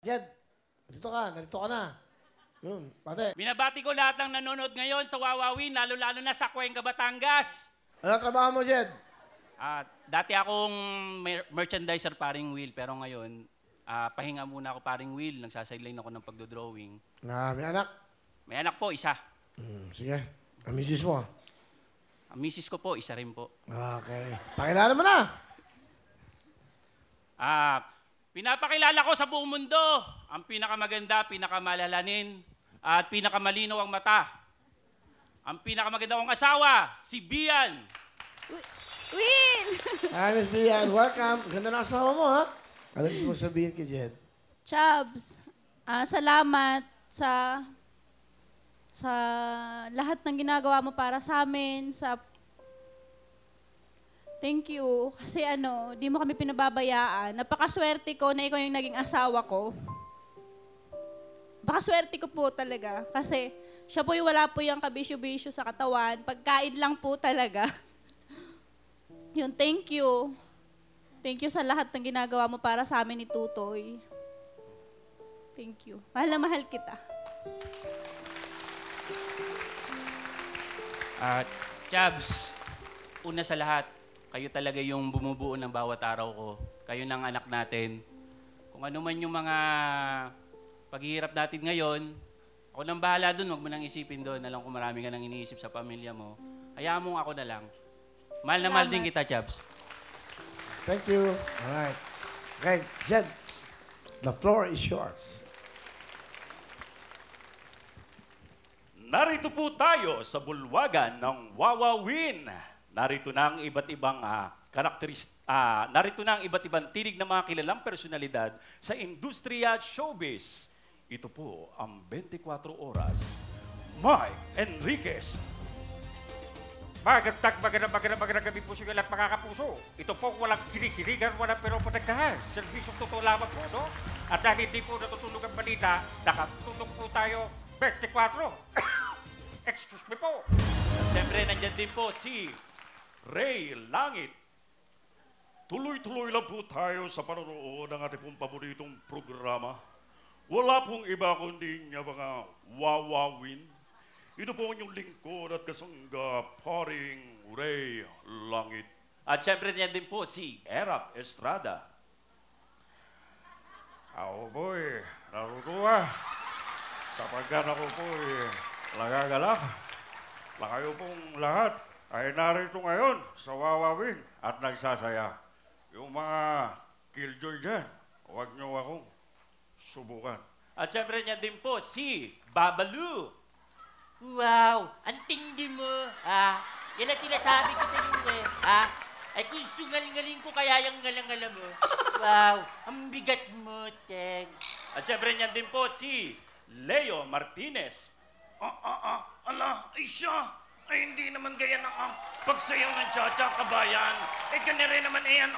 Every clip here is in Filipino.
Jed, narito ka na. Yun, pate. Binabati ko lahat ng nanonood ngayon sa Wawawin, lalo-lalo na sa Cuenca, Batangas. Ano trabaho mo, Jed? Dati akong merchandiser paring Will, pero ngayon, pahinga muna ako paring Will. Nagsasideline ako ng pagdodrawing. May anak? May anak po, isa. Sige. Ang misis mo? Ang misis ko po, isa rin po. Okay. Pakilala mo na! Pinapakilala ko sa buong mundo ang pinakamaganda, pinakamalalanin, at pinakamalinaw ang mata. Ang pinakamaganda kong asawa, si Bian. Will! Hi, Miss Bian. Welcome. Ganda na asawa mo, ha? Ano gusto mo sabihin kay Jed? Chubbs, salamat sa lahat ng ginagawa mo para sa amin, Thank you. Kasi di mo kami pinababayaan. Napakaswerte ko na ikaw yung naging asawa ko. Napakaswerte ko po talaga. Kasi siya po yung wala po yung kabisyo-bisyo sa katawan. Pagkain lang po talaga. Yun, thank you. Thank you sa lahat ng ginagawa mo para sa amin ni Tutoy. Thank you. Mahal na mahal kita. Chabs, una sa lahat, kayo talaga yung bumubuo ng bawat araw ko. Kayo ng anak natin. Kung ano man yung mga paghihirap natin ngayon, ako nang bahala dun, wag mo nang isipin doon. Alam ko marami ka nang iniisip sa pamilya mo. Hayaan mo ako na lang. Mahal na mahal din kita, Chabs. Thank you. Alright. Okay, Jed, the floor is yours. Narito po tayo sa bulwagan ng Wawawin. Narito na ang iba't ibang narito na ang iba't ibang tinig ng mga kilalang personalidad sa industriya at showbiz. Ito po ang 24 oras. Mike Enriquez. Magandang gabi po sa inyo lahat mga kapuso. Ito po walang kinikiligan, walang pero patagkahan. Serbisyong totoo lamang po, no? At dahil hindi po natutulog ang balita, nakatulog po tayo 24. Excuse me po. At siyempre, nandyan din po si Ray Langit. Tuloy-tuloy lang po tayo sa panonood ng ating pong paboritong programa. Wala pong iba kundi nga mga Wawawin. Ito po ang inyong lingkod at kasangga, paring Ray Langit. At siyempre, nandyan din po si Erap Estrada. Ako po narutuwa. Sapagkat ako po nagagalak. Na kayo pong lahat ay narito ngayon sa Wawawin at nagsasaya. Yung mga killjoy dyan, huwag niyo akong subukan. At siyempre niya din po si Babalu. Wow, ang tindi mo. Yan ang sinasabi ko sa iyo Ay kung sungal-ngaling ko kaya yung ngalang-ngala mo. Wow, ang bigat mo, Teng. At siyempre niya din po si Leo Martinez. Ay siya! Ay hindi naman ganyan ang pagsayaw ng cha-cha kabayan. Ganyan rin naman yan,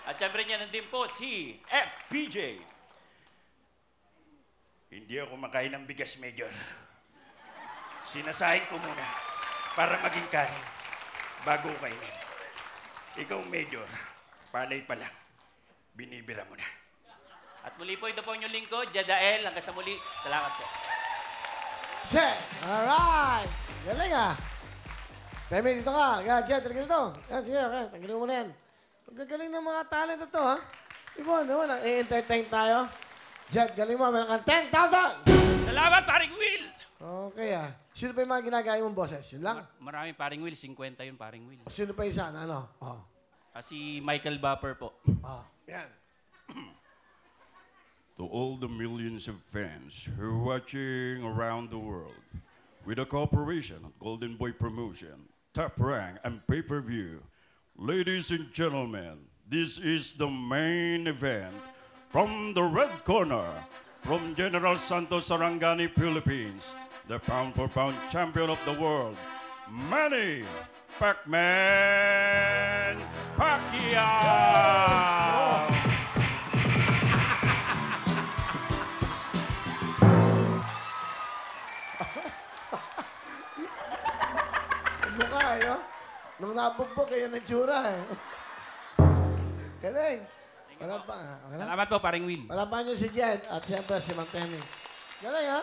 At siyempre niya din po si FPJ. Hindi ako makain ng bigas, Major. Sinasahin ko muna para maging kanin bago kainin. Ikaw, Major, palay pa lang. Binibira mo na. At muli po, ito po inyong lingkod, Jadael. Hanggang sa muli, salamat po. Jed! Alright! Galing Temi, dito ka. Jed, talaga dito. Yan, sige, okay. Tanggalin mo na yan. Ang gagaling ng mga talent na to, ha? Ibo, naman, i-entertain tayo. Jed, galing mo. Meron kang 10,000! Salamat, paring Will! Okay, Sino pa yung mga ginagaya mong boses? Yun lang? Maraming paring Will, 50 yung paring Will. Sino pa isa na ano? Si Michael Bapper po. Yan. To all the millions of fans who are watching around the world, with the cooperation of Golden Boy Promotion, Top Rank, and Pay-Per-View, ladies and gentlemen, this is the main event from the red corner, from General Santos Sarangani, Philippines, the pound-for-pound champion of the world, Manny Pacman Pacquiao! Mukha, no? Nung nabugbog, kayo ng tsura, Galing. Wala pa. Okay lang? Salamat po, paring Will. Wala pa nyo si Jed at siyempre si Ma'am Penny. Galing ha?